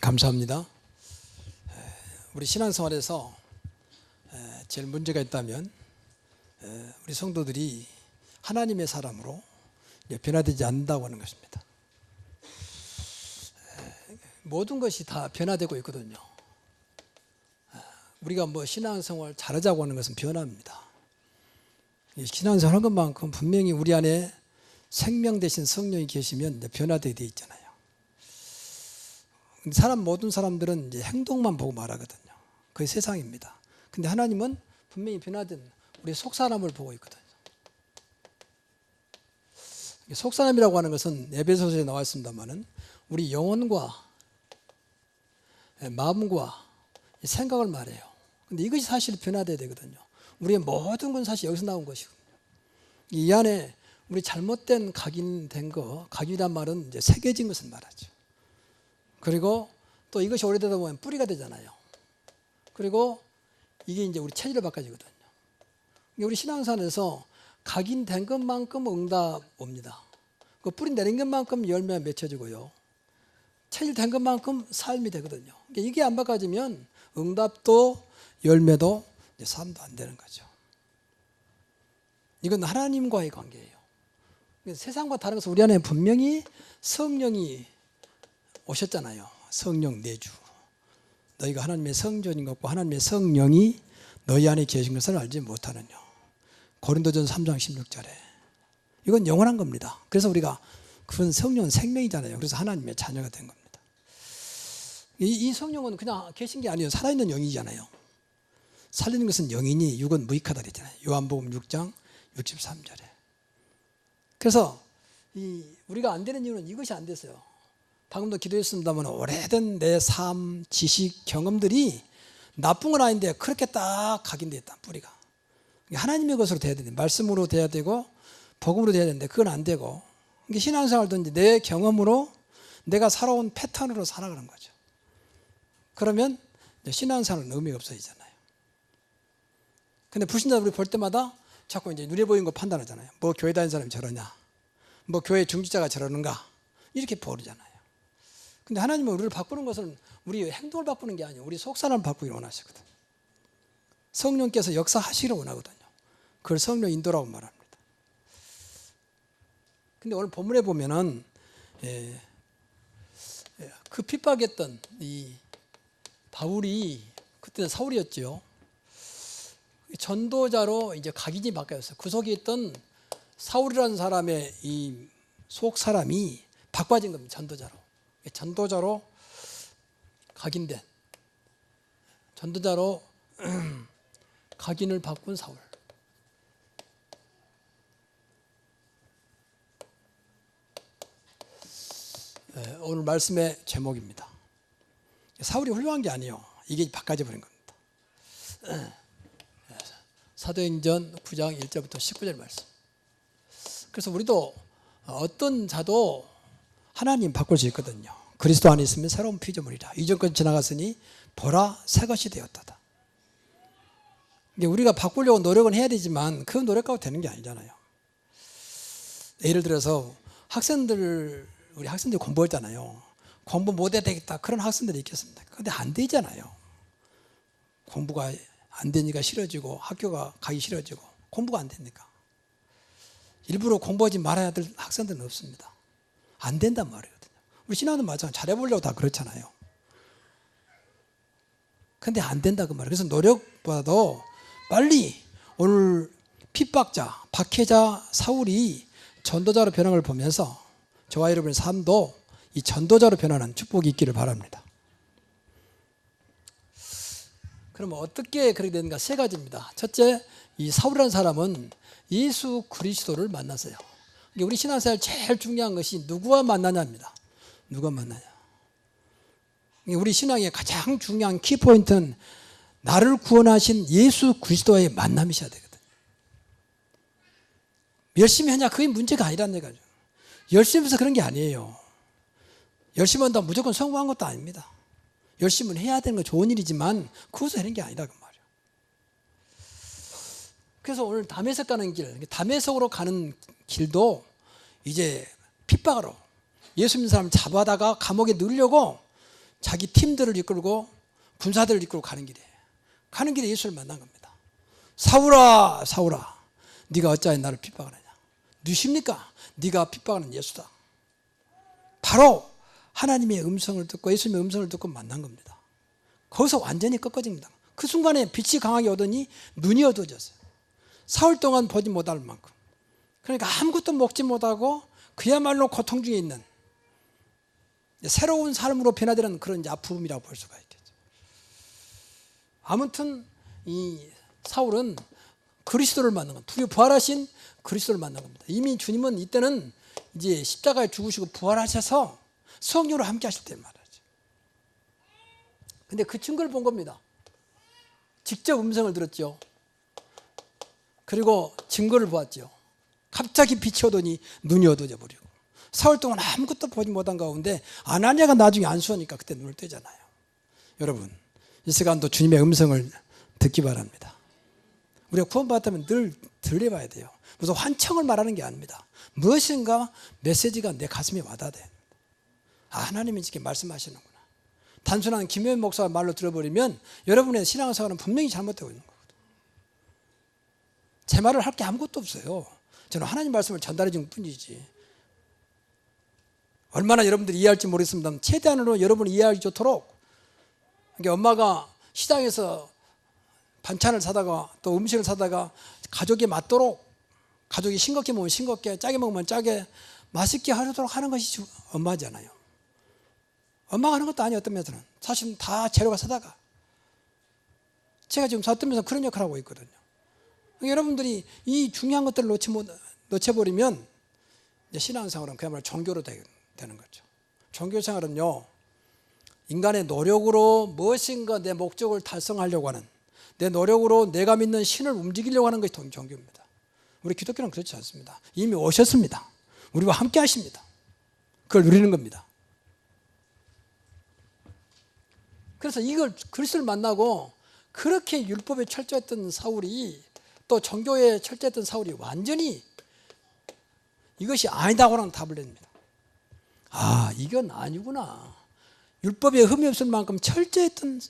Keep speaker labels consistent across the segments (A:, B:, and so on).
A: 감사합니다. 우리 신앙생활에서 제일 문제가 있다면 우리 성도들이 하나님의 사람으로 변화되지 않는다고 하는 것입니다. 모든 것이 다 변화되고 있거든요. 우리가 신앙생활 잘하자고 하는 것은 변화입니다. 신앙생활 한 것만큼 분명히 우리 안에 생명 되신 성령이 계시면 변화되게 되어 있잖아요. 모든 사람들은 이제 행동만 보고 말하거든요. 그게 세상입니다. 근데 하나님은 분명히 변화된 우리 속사람을 보고 있거든요. 속사람이라고 하는 것은 에베소서에 나와 있습니다만은 우리 영혼과 마음과 생각을 말해요. 근데 이것이 사실 변화돼야 되거든요. 우리의 모든 건 사실 여기서 나온 것이거든요. 이 안에 우리 잘못된 각인된 거, 각인이란 말은 이제 새겨진 것을 말하죠. 그리고 또 이것이 오래되다 보면 뿌리가 되잖아요. 그리고 이게 이제 우리 체질로 바꿔지거든요. 우리 신앙생활에서 각인된 것만큼 응답 옵니다. 그 뿌리 내린 것만큼 열매가 맺혀지고요. 체질된 것만큼 삶이 되거든요. 이게 안 바꿔지면 응답도 열매도 삶도 안 되는 거죠. 이건 하나님과의 관계예요. 세상과 다른 것은 우리 안에 분명히 성령이 오셨잖아요. 성령 내주. 너희가 하나님의 성전인 것과 하나님의 성령이 너희 안에 계신 것을 알지 못하느냐. 고린도전서 3장 16절에. 이건 영원한 겁니다. 그래서 우리가 그런 성령은 생명이잖아요. 그래서 하나님의 자녀가 된 겁니다. 이 성령은 그냥 계신 게 아니에요. 살아있는 영이잖아요. 살리는 것은 영이니 육은 무익하다 그랬잖아요. 요한복음 6장 63절에. 그래서 우리가 안 되는 이유는 이것이 안 됐어요. 방금도 기도했습니다만 오래된 내 삶, 지식, 경험들이 나쁜 건 아닌데 그렇게 딱 각인되어 있다. 뿌리가. 하나님의 것으로 돼야 되는데 말씀으로 돼야 되고 복음으로 돼야 되는데 그건 안 되고 신앙생활도 이제 내 경험으로 내가 살아온 패턴으로 살아가는 거죠. 그러면 신앙생활은 의미가 없어지잖아요. 근데 불신자들 우리 볼 때마다 자꾸 이제 눈에 보이는 거 판단하잖아요. 교회 다니는 사람이 저러냐, 교회 중직자가 저러는가 이렇게 보르잖아요. 근데 하나님은 우리를 바꾸는 것은 우리 행동을 바꾸는 게 아니에요. 우리 속사람을 바꾸기를 원하시거든요. 성령께서 역사하시기를 원하거든요. 그걸 성령 인도라고 말합니다. 근데 오늘 본문에 보면은 그 핍박했던 이 바울이 그때는 사울이었죠. 전도자로 이제 각인이 바뀌었어요. 그 속에 있던 사울이라는 사람의 이 속 사람이 바꿔진 겁니다. 전도자로 각인된 전도자로 각인을 바꾼 사울. 오늘 말씀의 제목입니다. 사울이 훌륭한 게 아니에요. 이게 바꿔져 버린 겁니다. 사도행전 9장 1절부터 19절 말씀. 그래서 우리도 어떤 자도 하나님 바꿀 수 있거든요. 그리스도 안에 있으면 새로운 피조물이라. 이전 것 지나갔으니 보라 새 것이 되었다. 우리가 바꾸려고 노력은 해야 되지만 그 노력하고 되는 게 아니잖아요. 예를 들어서 우리 학생들 공부했잖아요. 공부 못해야 되겠다 그런 학생들이 있겠습니다. 그런데 안 되잖아요. 공부가 안 되니까 싫어지고 학교가 가기 싫어지고 공부가 안 되니까 일부러 공부하지 말아야 될 학생들은 없습니다. 안 된단 말이거든요. 우리 신앙은 마찬가지 잘해보려고 다 그렇잖아요. 근데 안 된다 그 말이에요. 그래서 노력보다도 빨리 오늘 핍박자, 박해자 사울이 전도자로 변한 걸 보면서 저와 여러분의 삶도 이 전도자로 변하는 축복이 있기를 바랍니다. 그러면 어떻게 그렇게 되는가? 세 가지입니다. 첫째, 이 사울이라는 사람은 예수 그리스도를 만났어요. 우리 신앙생활 제일 중요한 것이 누구와 만나냐입니다. 누가 만나냐. 우리 신앙의 가장 중요한 키포인트는 나를 구원하신 예수 그리스도와의 만남이셔야 되거든요. 열심히 하냐 그게 문제가 아니라는 얘기죠. 열심히 해서 그런 게 아니에요. 열심히 한다고 무조건 성공한 것도 아닙니다. 열심히 해야 되는 건 좋은 일이지만 그것을 하는 게 아니라 그 말이에요. 그래서 오늘 다메섹 가는 길, 다메섹으로 가는 길도 이제 핍박으로 예수 믿는 사람 잡아다가 감옥에 넣으려고 자기 팀들을 이끌고 군사들을 이끌고 가는 길에 예수를 만난 겁니다. 사울아 사울아 네가 어찌하여 나를 핍박하느냐. 누십니까? 네가 핍박하는 예수다. 바로 하나님의 음성을 듣고 예수님의 음성을 듣고 만난 겁니다. 거기서 완전히 꺾어집니다. 그 순간에 빛이 강하게 오더니 눈이 어두워졌어요. 사흘 동안 보지 못할 만큼. 그러니까 아무것도 먹지 못하고 그야말로 고통 중에 있는 새로운 삶으로 변화되는 그런 아픔이라고 볼 수가 있겠죠. 아무튼 이 사울은 그리스도를 만난 겁니다. 부활하신 그리스도를 만난 겁니다. 이미 주님은 이때는 이제 십자가에 죽으시고 부활하셔서 성령으로 함께 하실 때 말이죠. 근데 그 증거를 본 겁니다. 직접 음성을 들었죠. 그리고 증거를 보았죠. 갑자기 빛이 오더니 눈이 어두워져 버리고 사흘 동안 아무것도 보지 못한 가운데 아나니아가 나중에 안수하니까 그때 눈을 뜨잖아요. 여러분 이 시간도 주님의 음성을 듣기 바랍니다. 우리가 구원받았다면 늘 들려봐야 돼요. 무슨 환청을 말하는 게 아닙니다. 무엇인가 메시지가 내 가슴에 와닿아야 돼요. 하나님이 이렇게 말씀하시는구나. 단순한 김효연 목사가 말로 들어버리면 여러분의 신앙생활은 분명히 잘못되고 있는 거거든요. 제 말을 할 게 아무것도 없어요. 저는 하나님 말씀을 전달해 준 뿐이지. 얼마나 여러분들이 이해할지 모르겠습니다. 최대한으로 여러분이 이해하기 좋도록. 그러니까 엄마가 시장에서 반찬을 사다가 또 음식을 사다가 가족이 맞도록, 가족이 싱겁게 먹으면 싱겁게, 짜게 먹으면 짜게, 맛있게 하도록 하는 것이 엄마잖아요. 엄마가 하는 것도 아니에요. 어떤 면에서는 사실은 다 재료가 사다가 제가 지금 어떤 면에서 그런 역할을 하고 있거든요. 그러니까 여러분들이 이 중요한 것들을 놓쳐버리면 이제 신앙생활은 그야말로 종교로 되는 거죠. 종교생활은요, 인간의 노력으로 무엇인가 내 목적을 달성하려고 하는, 내 노력으로 내가 믿는 신을 움직이려고 하는 것이 종교입니다. 우리 기독교는 그렇지 않습니다. 이미 오셨습니다. 우리와 함께 하십니다. 그걸 누리는 겁니다. 그래서 이걸 그리스도를 만나고 그렇게 율법에 철저했던 사울이, 또 종교에 철저했던 사울이 완전히 이것이 아니다고 하는 답을 냅니다. 아, 이건 아니구나. 율법에 흠이 없을 만큼 철저했던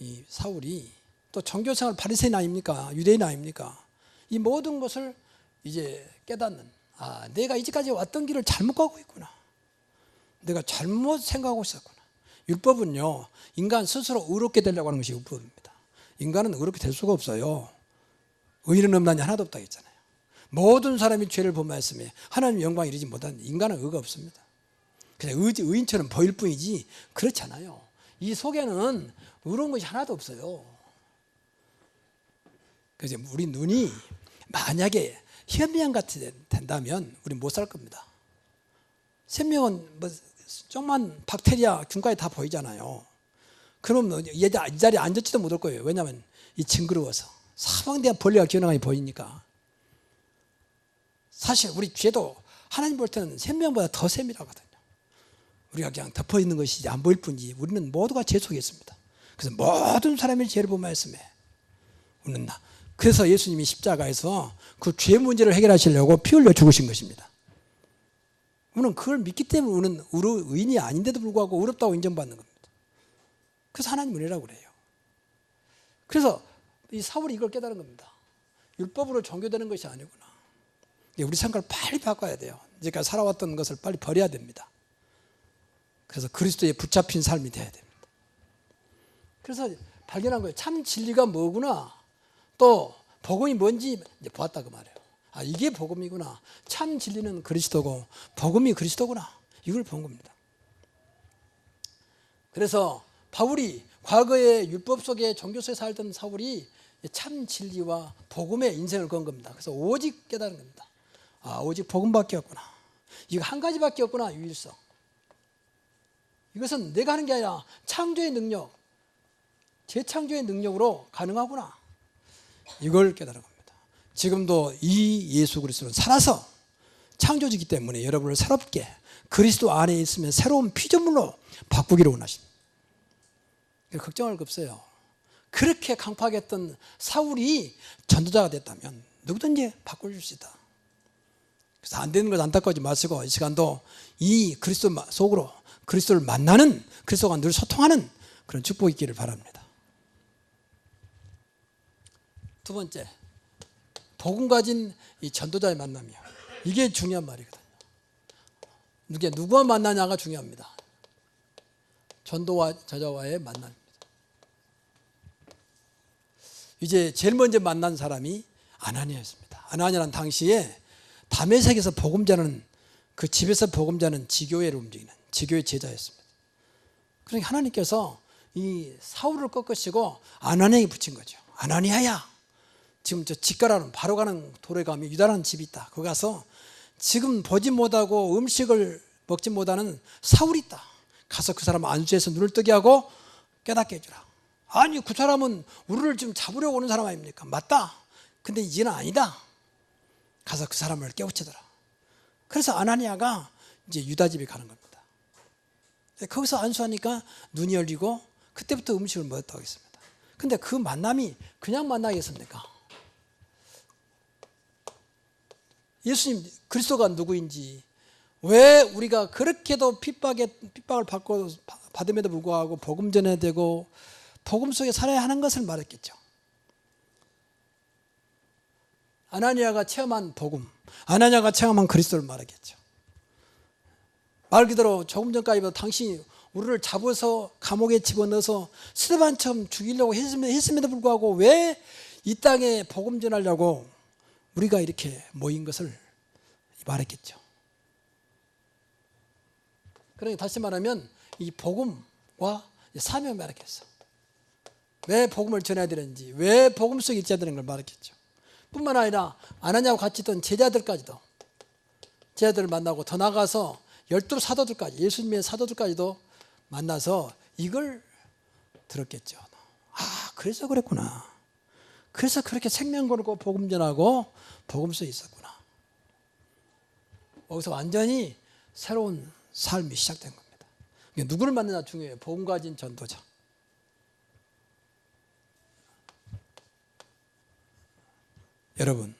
A: 이 사울이, 또 종교생활 바리새인 아닙니까? 유대인 아닙니까? 이 모든 것을 이제 깨닫는, 아, 내가 이제까지 왔던 길을 잘못 가고 있구나. 내가 잘못 생각하고 있었구나. 율법은요, 인간 스스로 의롭게 되려고 하는 것이 율법입니다. 인간은 의롭게 될 수가 없어요. 의인은 없나니 하나도 없다 했잖아요. 모든 사람이 죄를 범하였으며 하나님 영광에 이르지 못한 인간은 의가 없습니다. 그냥 의인처럼 보일 뿐이지 그렇잖아요. 이 속에는 의로운 것이 하나도 없어요. 그래서 우리 눈이 만약에 현미양 같이 된다면 우리 못 살 겁니다. 생명은 뭐 조그만 박테리아 균까지 다 보이잖아요. 그럼 이 자리에 앉았지도 못할 거예요. 왜냐하면 이 징그러워서 사방대한 벌레가 기어나가니 보이니까. 사실 우리 죄도 하나님 볼 때는 생명보다 더 세밀하거든요. 우리가 그냥 덮어 있는 것이지 안 보일 뿐이지 우리는 모두가 죄 속에 있습니다. 그래서 모든 사람이 죄를 범하였으며 우리는 그래서 예수님이 십자가에서 그 죄 문제를 해결하시려고 피 흘려 죽으신 것입니다. 우리는 그걸 믿기 때문에 우리는 의인이 아닌데도 불구하고 의롭다고 인정받는 겁니다. 그래서 하나님 은혜라고 그래요. 그래서 이 사울이 이걸 깨달은 겁니다. 율법으로 종교되는 것이 아니구나. 우리 생각을 빨리 바꿔야 돼요. 이제까지 살아왔던 것을 빨리 버려야 됩니다. 그래서 그리스도에 붙잡힌 삶이 돼야 됩니다. 그래서 발견한 거예요. 참 진리가 뭐구나. 또 복음이 뭔지 이제 보았다 그 말이에요. 아, 이게 복음이구나. 참 진리는 그리스도고 복음이 그리스도구나. 이걸 본 겁니다. 그래서 바울이 과거에 율법 속에 종교 속에 살던 사울이 참 진리와 복음의 인생을 건 겁니다. 그래서 오직 깨달은 겁니다. 아, 오직 복음밖에 없구나. 이거 한 가지밖에 없구나. 유일성. 이것은 내가 하는 게 아니라 창조의 능력, 재창조의 능력으로 가능하구나. 이걸 깨달은 겁니다. 지금도 이 예수 그리스도는 살아서 창조주이기 때문에 여러분을 새롭게 그리스도 안에 있으면 새로운 피조물로 바꾸기를 원하십니다. 걱정할 거 없어요. 그렇게 강팍했던 사울이 전도자가 됐다면 누구든지 바꿀 수 있다. 그래서 안 되는 걸 안타까워하지 마시고 이 시간도 이 그리스도 속으로 그리스도를 만나는, 그리스도가 늘 소통하는 그런 축복이 있기를 바랍니다. 두 번째, 복음 가진 이 전도자의 만남이요. 이게 중요한 말이거든요. 누구와 만나냐가 중요합니다. 전도와 저자와의 만남입니다. 이제 제일 먼저 만난 사람이 아나니아였습니다. 아나니아는 당시에 다메섹에서 복음 전하는, 그 집에서 복음 전하는 지교회를 움직이는 지교회 제자였습니다. 그러니까 하나님께서 이 사울을 꺾으시고 아나니아에 붙인 거죠. 아나니아야, 지금 저 집가라는 바로 가는 도로에 가면 유다라는 집이 있다. 거기 가서 지금 보지 못하고 음식을 먹지 못하는 사울이 있다. 가서 그 사람 안수해서 눈을 뜨게 하고 깨닫게 해주라. 아니, 그 사람은 우리를 지금 잡으려고 오는 사람 아닙니까? 맞다. 근데 이제는 아니다. 가서 그 사람을 깨우치더라. 그래서 아나니아가 이제 유다 집에 가는 겁니다. 거기서 안수하니까 눈이 열리고 그때부터 음식을 먹었다고 했습니다. 근데 그 만남이 그냥 만나겠습니까? 예수님 그리스도가 누구인지, 왜 우리가 그렇게도 핍박을 받음에도 불구하고 복음 전해야 되고 복음 속에 살아야 하는 것을 말했겠죠. 아나니아가 체험한 복음, 아나니아가 체험한 그리스도를 말하겠죠. 말 그대로 조금 전까지도 당신이 우리를 잡아서 감옥에 집어넣어서 스데반처럼 죽이려고 했음에도 불구하고 왜 이 땅에 복음 전하려고 우리가 이렇게 모인 것을 말했겠죠. 그러니까 다시 말하면 이 복음과 사명을 말했겠어. 왜 복음을 전해야 되는지, 왜 복음 속에 있어야 되는 걸 말했겠죠. 뿐만 아니라 아나니아와 같이 있던 제자들까지도, 제자들을 만나고 더 나가서 12 사도들까지, 예수님의 사도들까지도 만나서 이걸 들었겠죠. 아, 그래서 그랬구나. 그래서 그렇게 생명 걸고 복음 전하고 복음 속에 있었구나. 거기서 완전히 새로운 삶이 시작된 겁니다. 누구를 만나냐 중요해요. 복음 가진 전도자. 여러분,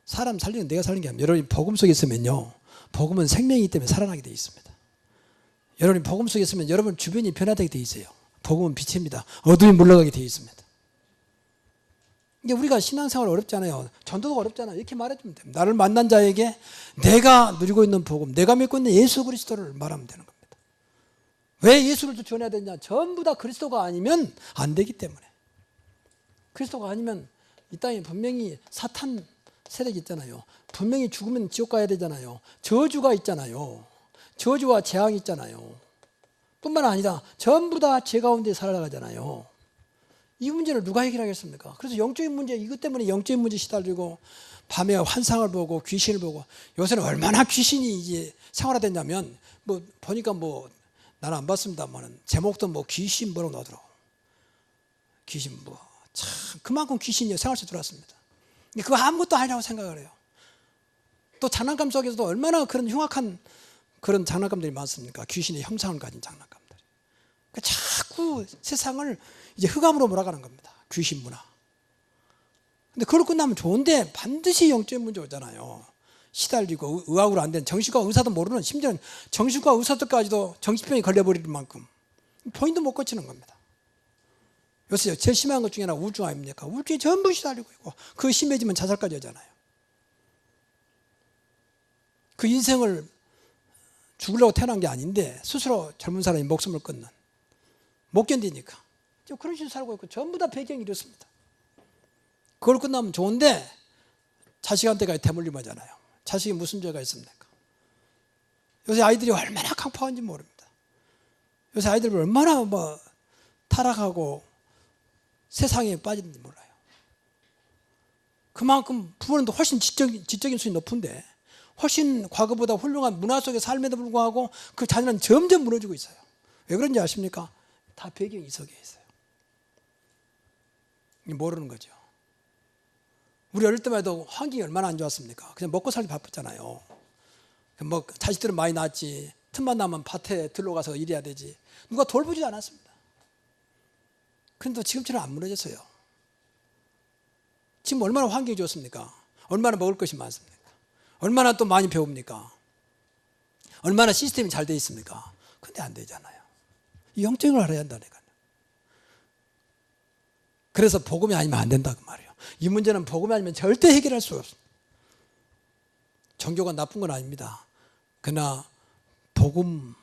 A: 사람 살리는 내가 살리는 게 아니라 여러분이 복음 속에 있으면요, 복음은 생명이기 때문에 살아나게 되어 있습니다. 여러분이 복음 속에 있으면 여러분 주변이 변화되게 되어 있어요. 복음은 빛입니다. 어둠이 물러가게 되어 있습니다. 이게 우리가 신앙생활 어렵잖아요. 전도가 어렵잖아요. 이렇게 말해주면 됩니다. 나를 만난 자에게 내가 누리고 있는 복음, 내가 믿고 있는 예수 그리스도를 말하면 되는 겁니다. 왜 예수를 전해야 되냐? 전부 다 그리스도가 아니면 안 되기 때문에. 그리스도가 아니면 이 땅에 분명히 사탄 세력이 있잖아요. 분명히 죽으면 지옥 가야 되잖아요. 저주가 있잖아요. 저주와 재앙이 있잖아요. 뿐만 아니라 전부 다 죄 가운데 살아가잖아요. 이 문제를 누가 해결하겠습니까? 그래서 영적인 문제, 이것 때문에 영적인 문제 시달리고 밤에 환상을 보고 귀신을 보고, 요새는 얼마나 귀신이 이제 생활화됐냐면, 뭐 보니까 뭐 나는 안 봤습니다만은 제목도 뭐 귀신 뭐라고 나오더라고. 귀신 뭐 참 그만큼 귀신이 생활 속에 들어왔습니다. 그거 아무것도 아니라고 생각을 해요. 또 장난감 속에서도 얼마나 그런 흉악한 그런 장난감들이 많습니까? 귀신의 형상을 가진 장난감들. 그러니까 자꾸 세상을 이제 흑암으로 몰아가는 겁니다. 귀신 문화. 근데 그걸 끝나면 좋은데 반드시 영적인 문제 오잖아요. 시달리고 의학으로 안 된 정신과 의사도 모르는, 심지어 정신과 의사들까지도 정신병이 걸려버릴 만큼 본인도 못 고치는 겁니다. 요새 제일 심한 것 중에 하나 우울증 아닙니까? 우울증이 전부 시달리고 있고, 그 심해지면 자살까지 하잖아요. 그 인생을 죽으려고 태어난 게 아닌데 스스로 젊은 사람이 목숨을 끊는, 못 견디니까 그런 식으로 살고 있고, 전부 다 배경이 이렇습니다. 그걸 끝나면 좋은데 자식한테까지 대물림 하잖아요. 자식이 무슨 죄가 있습니까? 요새 아이들이 얼마나 강팍한지 모릅니다. 요새 아이들이 얼마나 뭐 타락하고 세상에 빠지는지 몰라요. 그만큼 부모님도 훨씬 지적인 수준이 높은데, 훨씬 과거보다 훌륭한 문화 속의 삶에도 불구하고 그 자녀는 점점 무너지고 있어요. 왜 그런지 아십니까? 다 배경이 이 속에 있어요. 모르는 거죠. 우리 어릴 때만 해도 환경이 얼마나 안 좋았습니까? 그냥 먹고 살기 바빴잖아요. 뭐 자식들은 많이 낳았지, 틈만 나면 밭에 들러가서 일해야 되지, 누가 돌보지 않았습니다. 그런데 지금처럼 안 무너졌어요. 지금 얼마나 환경이 좋습니까? 얼마나 먹을 것이 많습니까? 얼마나 또 많이 배웁니까? 얼마나 시스템이 잘 돼 있습니까? 근데 안 되잖아요. 이 영적인 걸 알아야 한다니까요. 그래서 복음이 아니면 안 된다 그 말이에요. 이 문제는 복음이 아니면 절대 해결할 수 없습니다. 종교가 나쁜 건 아닙니다. 그러나 복음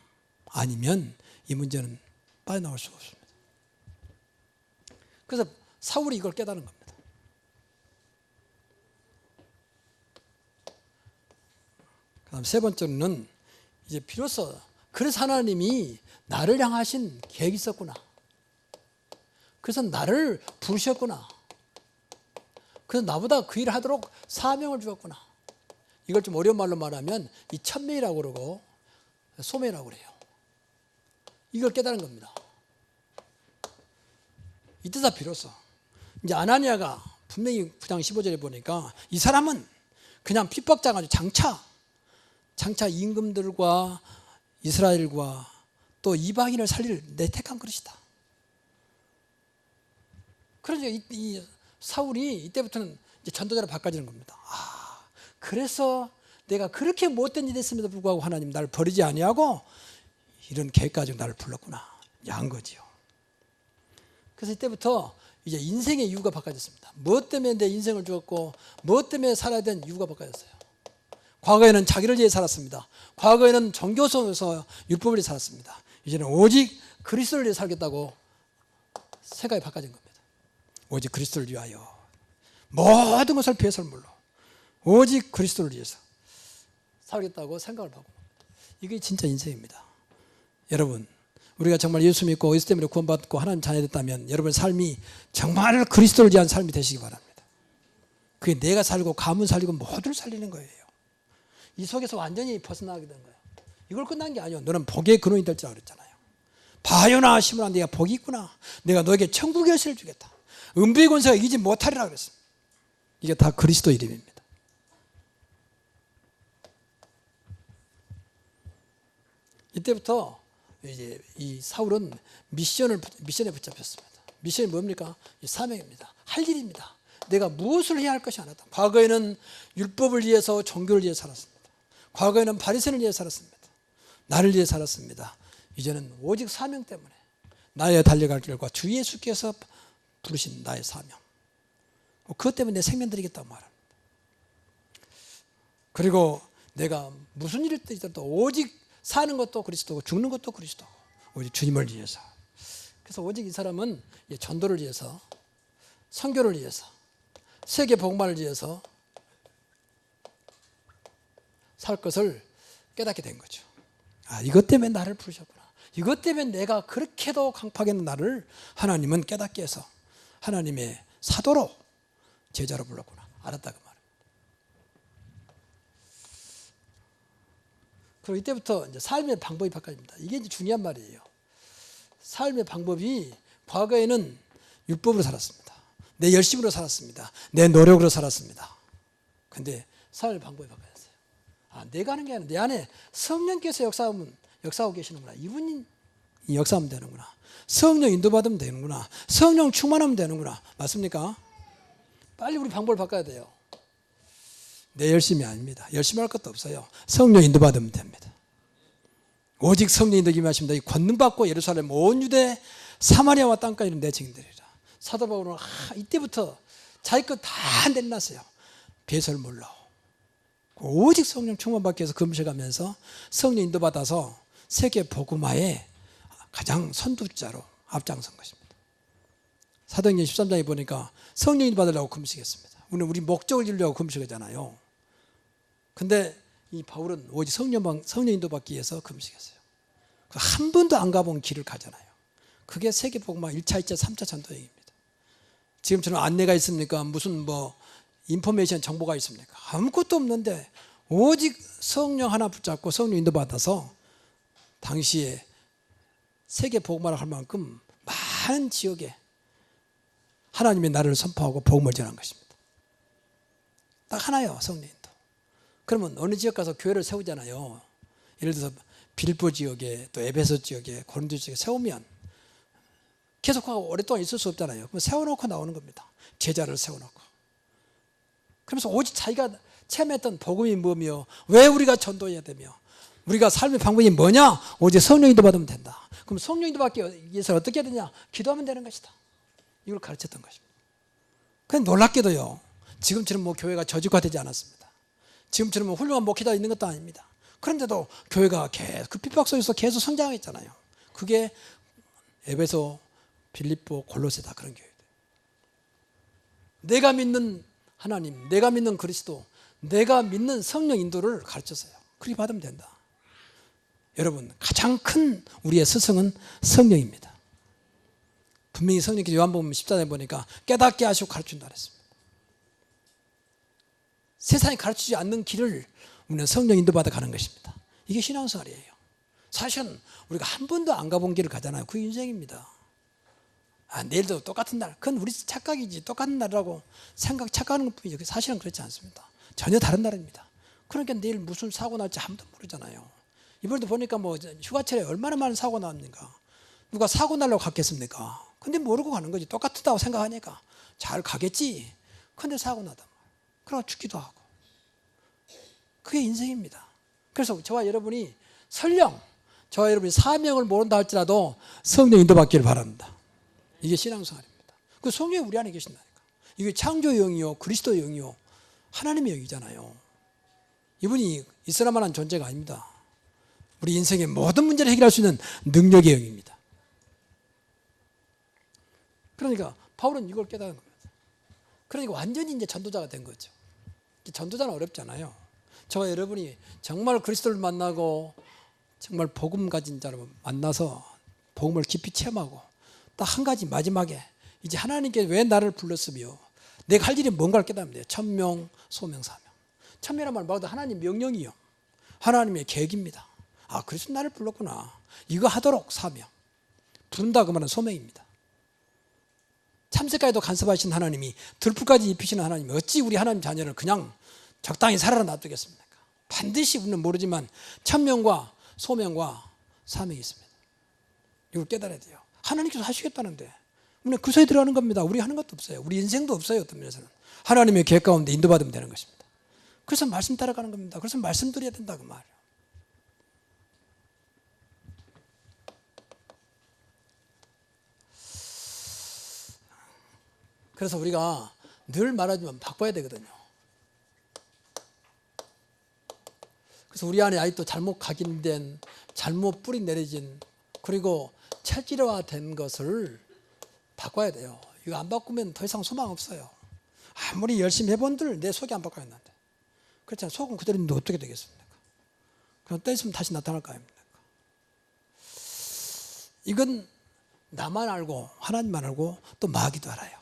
A: 아니면 이 문제는 빠져나올 수가 없습니다. 그래서 사울이 이걸 깨달은 겁니다. 그다음 세 번째로는 이제 비로소 그래서 하나님이 나를 향하신 계획이 있었구나. 그래서 나를 부르셨구나. 그래서 나보다 그 일을 하도록 사명을 주었구나. 이걸 좀 어려운 말로 말하면 이 천명이라고 그러고 소명이라고 그래요. 이걸 깨달은 겁니다. 이때다 비로소 이제 아나니아가 분명히 9장 15절에 보니까 이 사람은 그냥 핍박당하죠. 장차 임금들과 이스라엘과 또 이방인을 살릴 내 택한 그릇이다. 그러니까 이 사울이 이때부터는 이제 전도자로 바꿔지는 겁니다. 그래서 내가 그렇게 못된 일이 했음에도 불구하고 하나님 나를 버리지 아니하고 이런 계획까지 나를 불렀구나. 한 거지요. 그래서 이때부터 이제 인생의 이유가 바꿔졌습니다. 무엇 때문에 내 인생을 주었고 무엇 때문에 살아야 되는 이유가 바꿔졌어요. 과거에는 자기를 위해 살았습니다. 과거에는 종교성에서 율법을 위해 살았습니다. 이제는 오직 그리스도를 위해 살겠다고 생각이 바꿔진 겁니다. 오직 그리스도를 위하여 모든 것을 배설물로 오직 그리스도를 위해서 살겠다고 생각을 바꾼 겁니다. 이게 진짜 인생입니다. 여러분, 우리가 정말 예수 믿고 예수 때문에 구원받고 하나님 자녀 됐다면 여러분의 삶이 정말 그리스도를 위한 삶이 되시기 바랍니다. 그게 내가 살고 가문 살리고 모두를 살리는 거예요. 이 속에서 완전히 벗어나게 된 거예요. 이걸 끝난 게 아니에요. 너는 복의 근원이 될 줄 알았잖아요. 바요나 시므라 네가 복이 있구나. 내가 너에게 천국의 열쇠를 주겠다. 은비의 권세가 이기지 못하리라 그랬어요. 이게 다 그리스도 이름입니다. 이때부터 이제 이 사울은 미션에 붙잡혔습니다. 미션이 뭡니까? 이 사명입니다. 할 일입니다. 내가 무엇을 해야 할 것이 아니다. 과거에는 율법을 위해서 종교를 위해 살았습니다. 과거에는 바리새인을 위해 살았습니다. 나를 위해 살았습니다. 이제는 오직 사명 때문에 나의 달려갈 길과 주 예수께서 부르신 나의 사명. 그것 때문에 내 생명 드리겠다고 말합니다. 그리고 내가 무슨 일을 뜨더라도 오직 사는 것도 그리스도고 죽는 것도 그리스도고 오직 주님을 위해서. 그래서 오직 이 사람은 전도를 위해서, 선교를 위해서, 세계 복음화를 위해서 살 것을 깨닫게 된 거죠. 이것 때문에 나를 부르셨구나. 이것 때문에 내가 그렇게도 강팍했는 나를 하나님은 깨닫게 해서 하나님의 사도로 제자로 불렀구나. 알았다 그 말입니다. 그리고 이때부터 이제 삶의 방법이 바뀌어집니다. 이게 이제 중요한 말이에요. 삶의 방법이 과거에는 율법으로 살았습니다. 내 열심으로 살았습니다. 내 노력으로 살았습니다. 근데 삶의 방법이 바뀌었어요. 내가 하는 게 아니라 내 안에 성령께서 역사하고 계시는구나. 이분이 역사하면 되는구나. 성령 인도받으면 되는구나. 성령 충만하면 되는구나. 맞습니까? 빨리 우리 방법을 바꿔야 돼요. 내 열심이 아닙니다. 열심히 할 것도 없어요. 성령 인도받으면 됩니다. 오직 성령 인도 임하십니다. 이 권능받고 예루살렘 온 유대 사마리아와 땅까지 내 증인되리라. 사도 바울은 이때부터 자기 것 다 내려놨어요. 배설물로 오직 성령 충만받기 위해서 금식하면서 성령 인도받아서 세계 복음화에 가장 선두자로 앞장선 것입니다. 사도행전 13장에 보니까 성령 인도받으려고 금식했습니다. 우리 목적을 이루려고 금식하잖아요. 근데 이 바울은 오직 성령 인도받기 위해서 금식했어요. 한 번도 안 가본 길을 가잖아요. 그게 세계 복음화 1차, 2차, 3차 전도행입니다. 지금처럼 안내가 있습니까? 무슨 인포메이션 정보가 있습니까? 아무것도 없는데 오직 성령 하나 붙잡고 성령 인도받아서 당시에 세계 복음화를 할 만큼 많은 지역에 하나님의 나라를 선포하고 복음을 전한 것입니다. 딱 하나요, 성령 인도. 그러면 어느 지역 가서 교회를 세우잖아요. 예를 들어서 빌보 지역에 또 에베소 지역에 고린도 지역에 세우면 계속하고 오랫동안 있을 수 없잖아요. 그럼 세워놓고 나오는 겁니다. 제자를 세워놓고. 그러면서 오직 자기가 체험했던 복음이 뭐며 왜 우리가 전도해야 되며 우리가 삶의 방법이 뭐냐? 오직 성령 인도받으면 된다. 그럼 성령 인도받기 위해서 어떻게 해야 되냐? 기도하면 되는 것이다. 이걸 가르쳤던 것입니다. 그런데 놀랍게도요, 지금처럼 뭐 교회가 저주화되지 않았습니다. 지금처럼 뭐 훌륭한 목회자 있는 것도 아닙니다. 그런데도 교회가 계속 그 핍박 속에서 계속 성장했잖아요. 그게 에베소, 빌립보, 골로새다. 그런 교회들. 내가 믿는 하나님, 내가 믿는 그리스도, 내가 믿는 성령 인도를 가르쳤어요. 그렇게 받으면 된다. 여러분, 가장 큰 우리의 스승은 성령입니다. 분명히 성령께서 요한복음 14장에 보니까 깨닫게 하시고 가르친다 그랬습니다. 세상이 가르치지 않는 길을 우리는 성령 인도받아 가는 것입니다. 이게 신앙생활이에요. 사실은 우리가 한 번도 안 가본 길을 가잖아요. 그 인생입니다. 내일도 똑같은 날, 그건 우리 착각이지. 똑같은 날이라고 착각하는 것뿐이죠. 사실은 그렇지 않습니다. 전혀 다른 날입니다. 그러니까 내일 무슨 사고 날지 아무도 모르잖아요. 이번에도 보니까 뭐 휴가철에 얼마나 많은 사고 나옵니까? 누가 사고 나려고 갔겠습니까? 근데 모르고 가는 거지. 똑같다고 생각하니까 잘 가겠지. 근데 사고 나다. 그러고 죽기도 하고. 그게 인생입니다. 그래서 저와 여러분이 설령 저와 여러분이 사명을 모른다 할지라도 성령 인도받기를 바랍니다. 이게 신앙생활입니다. 그 성령이 우리 안에 계신다니까. 이게 창조의 영이요, 그리스도의 영이요, 하나님의 영이잖아요. 이분이 있을 만한 존재가 아닙니다. 우리 인생의 모든 문제를 해결할 수 있는 능력의 영입니다. 그러니까 바울은 이걸 깨달은 겁니다. 그러니까 완전히 이제 전도자가 된 거죠. 전도자는 어렵잖아요. 저와 여러분이 정말 그리스도를 만나고 정말 복음 가진 자를 만나서 복음을 깊이 체험하고 딱 한 가지 마지막에 이제 하나님께 왜 나를 불렀으며 내가 할 일이 뭔가를 깨달으면 돼요. 천명, 소명, 사명. 천명이란 말 말도 하나님 명령이요, 하나님의 계획입니다. 그래서 나를 불렀구나. 이거 하도록 사명. 부른다 그 말은 소명입니다. 참새까지도 간섭하신 하나님이 들풀까지 입히시는 하나님이 어찌 우리 하나님 자녀를 그냥 적당히 살아라 놔두겠습니까? 반드시 우리는 모르지만 천명과 소명과 사명이 있습니다. 이걸 깨달아야 돼요. 하나님께서 하시겠다는데 우리는 그 소리 들어가는 겁니다. 우리 하는 것도 없어요. 우리 인생도 없어요. 어떤 면에서는 하나님의 계획 가운데 인도받으면 되는 것입니다. 그래서 말씀 따라가는 겁니다. 그래서 말씀 드려야 된다 그 말이에요. 그래서 우리가 늘 말하지만 바꿔야 되거든요. 그래서 우리 안에 아직도 잘못 각인된, 잘못 뿌리 내려진, 그리고 체질화된 것을 바꿔야 돼요. 이거 안 바꾸면 더 이상 소망 없어요. 아무리 열심히 해본들 내 속이 안 바꿔야하는데, 그렇잖아요. 속은 그대로 있는데 어떻게 되겠습니까? 그럼 때 있으면 다시 나타날 거 아닙니까? 이건 나만 알고 하나님만 알고 또 마귀도 알아요.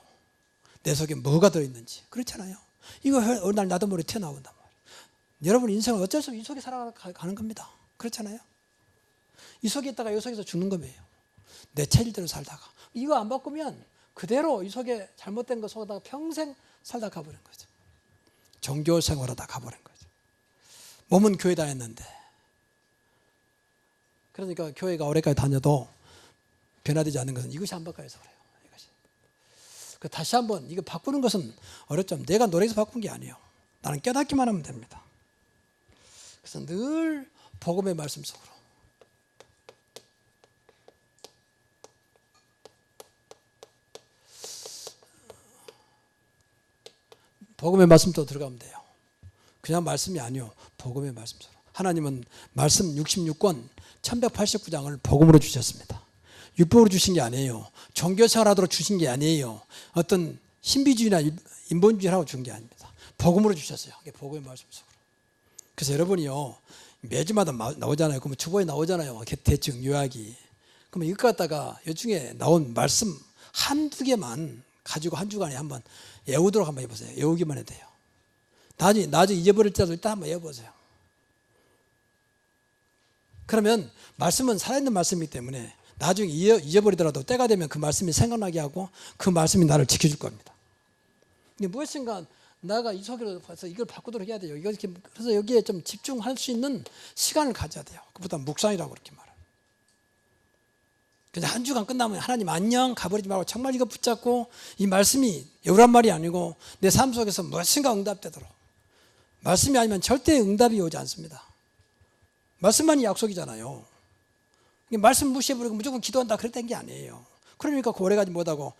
A: 내 속에 뭐가 들어있는지. 그렇잖아요. 이거 어느 날 나도 모르게 튀어나온단 말이에요. 여러분 인생은 어쩔 수 없이 이 속에 살아가는 겁니다. 그렇잖아요. 이 속에 있다가 이 속에서 죽는 거예요. 내 체질대로 살다가 이거 안 바꾸면 그대로 이 속에 잘못된 거 속에다가 평생 살다 가버린 거죠. 종교 생활하다 가버린 거죠. 몸은 교회 다녔는데, 그러니까 교회가 오래까지 다녀도 변화되지 않는 것은 이것이 안 바꿔서 그래요. 이것이. 다시 한번 이거 바꾸는 것은 어렵죠. 내가 노력해서 바꾼 게 아니에요. 나는 깨닫기만 하면 됩니다. 그래서 늘 복음의 말씀 속으로, 복음의 말씀도 들어가면 돼요. 그냥 말씀이 아니요, 복음의 말씀 속으로. 하나님은 말씀 66권 1189장을 복음으로 주셨습니다. 율법으로 주신 게 아니에요. 종교생활하도록 주신 게 아니에요. 어떤 신비주의나 인본주의라고 준 게 아닙니다. 복음으로 주셨어요. 이게 복음의 말씀 속으로. 그래서 여러분이요, 매주마다 나오잖아요. 그러면 주보에 나오잖아요. 대충 요약이. 그러면 이것 갖다가 이 중에 나온 말씀 한두 개만 가지고 한 주간에 한번 외우도록 한번 해보세요. 외우기만 해도 돼요. 나중에 잊어버릴지라도 일단 한번 외워보세요. 그러면 말씀은 살아있는 말씀이기 때문에 나중에 잊어버리더라도 때가 되면 그 말씀이 생각나게 하고 그 말씀이 나를 지켜줄 겁니다. 근데 무엇인가 나가 이 속으로 가서 이걸 바꾸도록 해야 돼요. 그래서 여기에 좀 집중할 수 있는 시간을 가져야 돼요. 그보다 묵상이라고 그렇게 말해요. 그냥 한 주간 끝나면 하나님 안녕 가버리지 말고 정말 이거 붙잡고 이 말씀이 외우란 말이 아니고 내 삶 속에서 무엇인가 응답되도록. 말씀이 아니면 절대 응답이 오지 않습니다. 말씀만이 약속이잖아요. 말씀 무시해버리고 무조건 기도한다 그랬던 게 아니에요. 그러니까 오래가지 못하고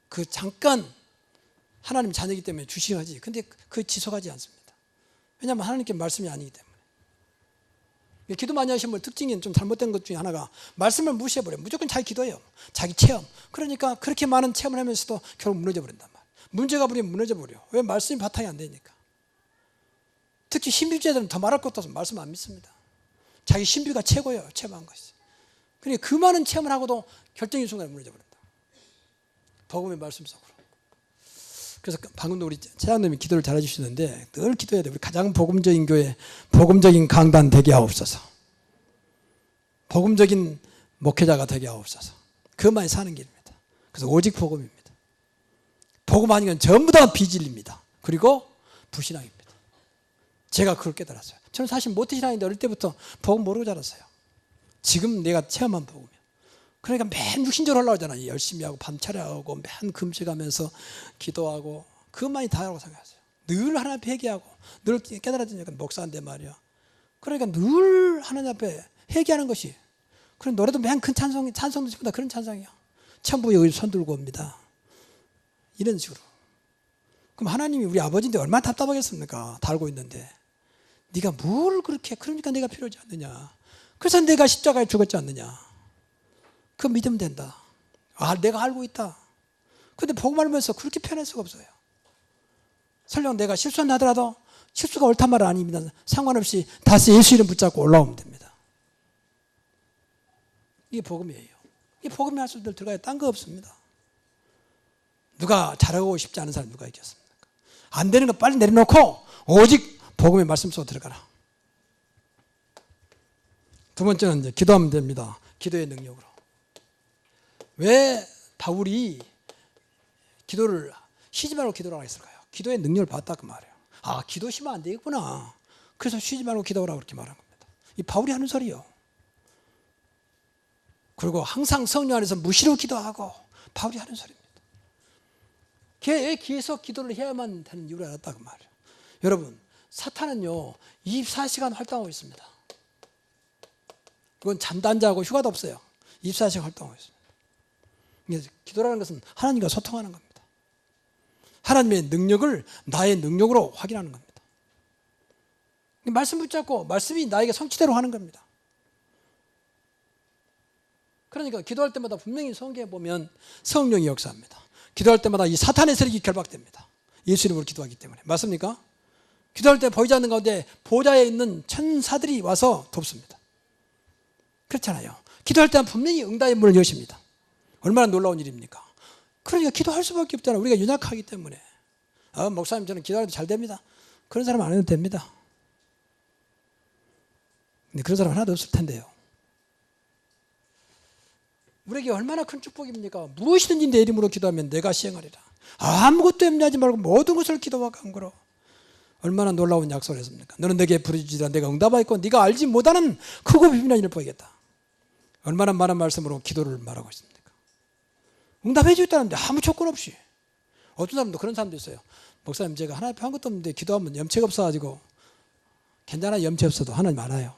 A: 그 잠깐 하나님 자녀이기 때문에 주시하지. 근데 그 지속하지 않습니다. 왜냐하면 하나님께 말씀이 아니기 때문에. 기도 많이 하시는 분 특징이 좀 잘못된 것 중에 하나가 말씀을 무시해버려요. 무조건 자기 기도예요. 자기 체험. 그러니까 그렇게 많은 체험을 하면서도 결국 무너져버린단 말이에요. 문제가 버리면 무너져버려. 왜? 말씀이 바탕이 안 되니까. 특히 신비주의자들은 더 말할 것도 없어서 말씀 안 믿습니다. 자기 신비가 최고예요. 최고한 것이. 그러니까 그 많은 체험을 하고도 결정적인 순간에 무너져버린다. 복음의 말씀 속으로. 그래서 방금도 우리 차장님이 기도를 잘해 주시는데 늘 기도해야 돼요. 우리 가장 복음적인 교회, 복음적인 강단 되게 하옵소서. 복음적인 목회자가 되게 하옵소서. 그것만이 사는 길입니다. 그래서 오직 복음입니다. 복음 아니면 전부 다 비진리입니다. 그리고 불신앙입니다. 제가 그걸 깨달았어요. 저는 사실 모태신앙인데 어릴 때부터 복음 모르고 자랐어요. 지금 내가 체험한 복음이에요. 그러니까 맨 육신적으로 하려고 열심히 하고 밤차려하고 맨 금식하면서 기도하고 그것만이 다라고 생각했어요. 늘 하나님 앞에 회개하고 늘 깨달아지니까 목사인데 말이야. 그러니까 늘 하나님 앞에 회개하는 것이. 그런 노래도 맨 큰 찬송도 전부 다 그런 찬송이야. 천부에 여기 손 들고 옵니다. 이런 식으로. 그럼 하나님이 우리 아버지인데 얼마나 답답하겠습니까? 다 알고 있는데. 네가 뭘 그렇게 그러니까 내가 필요하지 않느냐. 그래서 내가 십자가에 죽었지 않느냐. 그거 믿으면 된다. 아, 내가 알고 있다. 근데 복음 알면서 그렇게 표현할 수가 없어요. 설령 내가 실수는 하더라도 실수가 옳단 말은 아닙니다. 상관없이 다시 예수 이름 붙잡고 올라오면 됩니다. 이게 복음이에요. 이게 복음의 할수들 들어가야 딴 거 없습니다. 누가 잘하고 싶지 않은 사람 누가 있겠습니까? 안 되는 거 빨리 내려놓고 오직 복음의 말씀 속으로 들어가라. 두 번째는 이제 기도하면 됩니다. 기도의 능력으로. 왜 바울이 기도를 쉬지 말고 기도라고 했을까요? 기도의 능력을 봤다 그 말이에요. 아, 기도 쉬면 안 되겠구나. 그래서 쉬지 말고 기도하라고 그렇게 말한 겁니다. 이 바울이 하는 소리요. 그리고 항상 성령 안에서 무시로 기도하고 바울이 하는 소리입니다. 계속 기도를 해야만 되는 이유를 알았다 그 말이에요. 여러분, 사탄은요 24시간 활동하고 있습니다. 그건 잠단자하고 휴가도 없어요. 24시간 활동하고 있습니다. 기도라는 것은 하나님과 소통하는 겁니다. 하나님의 능력을 나의 능력으로 확인하는 겁니다. 말씀 붙잡고 말씀이 나에게 성취대로 하는 겁니다. 그러니까 기도할 때마다 분명히 성경에 보면 성령이 역사합니다. 기도할 때마다 이 사탄의 세력이 결박됩니다. 예수 이름으로 기도하기 때문에. 맞습니까? 기도할 때 보이지 않는 가운데 보좌에 있는 천사들이 와서 돕습니다. 그렇잖아요. 기도할 때는 분명히 응답의 문을 여십니다. 얼마나 놀라운 일입니까? 그러니까 기도할 수밖에 없잖아요. 우리가 연약하기 때문에. 목사님 저는 기도해도 잘 됩니다. 그런 사람 안 해도 됩니다. 근데 그런 사람 하나도 없을 텐데요. 우리에게 얼마나 큰 축복입니까? 무엇이든지 내 이름으로 기도하면 내가 시행하리라. 아무것도 염려하지 말고 모든 것을 기도와 간구로. 얼마나 놀라운 약속을 했습니까? 너는 내게 부르짖으라 내가 응답하겠고 네가 알지 못하는 크고 비밀한 일을 보이겠다. 얼마나 많은 말씀으로 기도를 말하고 있습니까? 응답해 주겠다는데 아무 조건 없이. 어떤 사람도 그런 사람도 있어요. 목사님 제가 하나님 앞에 한 것도 없는데 기도하면 염치가 없어가지고 괜찮아 염치 없어도 하나님 알아요.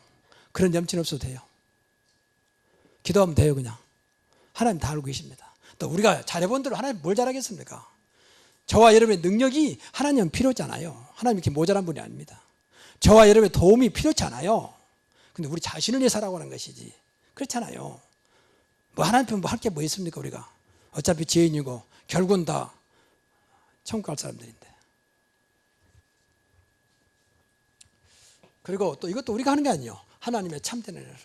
A: 그런 염치는 없어도 돼요. 기도하면 돼요 그냥. 하나님 다 알고 계십니다. 또 우리가 잘해본 대로 하나님 뭘 잘하겠습니까? 저와 여러분의 능력이 하나님은 필요하잖아요. 하나님 이렇게 모자란 분이 아닙니다. 저와 여러분의 도움이 필요치 않아요. 근데 우리 자신을 위해 살아가는 는 것이지. 그렇잖아요. 뭐 하나님 앞에 뭐 할 게 뭐 있습니까 우리가. 어차피 죄인이고 결국은 다 천국 갈 사람들인데. 그리고 또 이것도 우리가 하는 게 아니에요. 하나님의 참된 은혜로.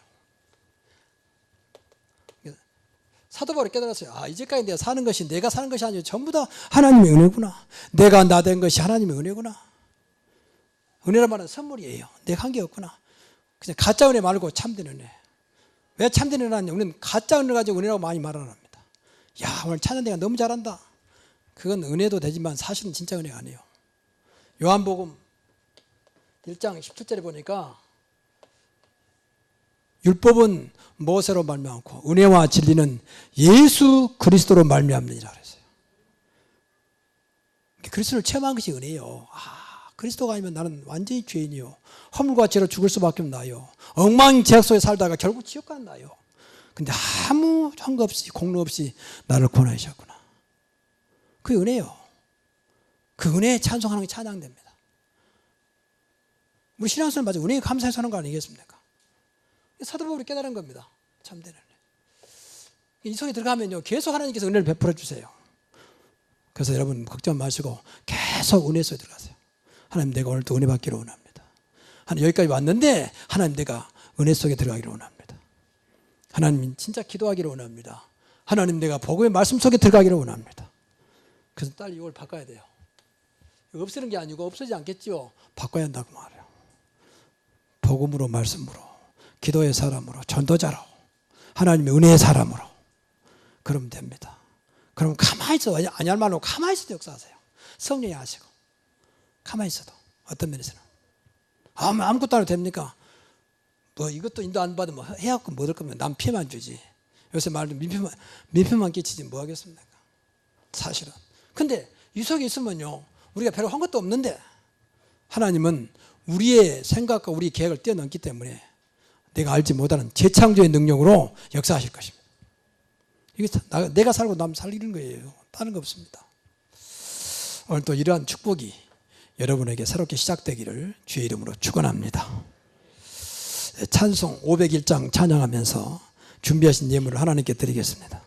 A: 사도 바울이 깨달았어요. 아, 이제까지 내가 사는 것이 내가 사는 것이 아니고 전부 다 하나님의 은혜구나. 내가 나 된 것이 하나님의 은혜구나. 은혜란 말은 선물이에요. 내가 한 게 없구나. 그냥 가짜 은혜 말고 참된 은혜. 왜 참된 은혜냐? 우리는 가짜 은혜 가지고 은혜라고 많이 말을 합니다. 야, 오늘 찬양 내가 너무 잘한다. 그건 은혜도 되지만 사실은 진짜 은혜가 아니에요. 요한복음 1장 17절에 보니까 율법은 모세로 말미암고 은혜와 진리는 예수 그리스도로 말미암느니라 그랬어요. 그리스도를 체험한 것이 은혜예요. 아, 그리스도가 아니면 나는 완전히 죄인이요. 허물과 죄로 죽을 수밖에 없나요. 엉망제약 속에 살다가 결국 지옥 간다요. 근데 아무 한거 없이 공로 없이 나를 구원하셨구나. 그 은혜요. 그 은혜에 찬송하는 게 찬양됩니다. 우리 신앙생활 맞아 은혜에 감사해서 하는 거 아니겠습니까? 사도 바울이 깨달은 겁니다. 참되는 은혜. 이 속에 들어가면요 계속 하나님께서 은혜를 베풀어 주세요. 그래서 여러분 걱정 마시고 계속 은혜 속에 들어가세요. 하나님 내가 오늘도 은혜 받기를 원합니다. 하나님 여기까지 왔는데 하나님 내가 은혜 속에 들어가기를 원합니다. 하나님 진짜 기도하기를 원합니다. 하나님 내가 복음의 말씀 속에 들어가기를 원합니다. 그래서 빨리 이걸 바꿔야 돼요. 이거 없애는 게 아니고 없어지지 않겠죠. 바꿔야 한다고 말해요. 복음으로 말씀으로 기도의 사람으로 전도자로 하나님의 은혜의 사람으로 그러면 됩니다. 그럼 가만히 있어도 아니 할 말로 가만히 있어도 역사하세요. 성령이 하시고 가만히 있어도 어떤 면에서는 아무것도 안 해도 됩니까? 뭐 이것도 인도 안 받으면 해갖고 뭐 얻을 거면 남 피해만 주지. 요새 말도 민폐만 끼치지 뭐 하겠습니까? 사실은. 근데 이 속에 있으면요 우리가 별로 한 것도 없는데 하나님은 우리의 생각과 우리 계획을 뛰어넘기 때문에 내가 알지 못하는 재창조의 능력으로 역사하실 것입니다. 이게 내가 살고 남 살리는 거예요. 다른 거 없습니다. 오늘 또 이러한 축복이 여러분에게 새롭게 시작되기를 주의 이름으로 축원합니다. 찬송 501장 찬양하면서 준비하신 예물을 하나님께 드리겠습니다.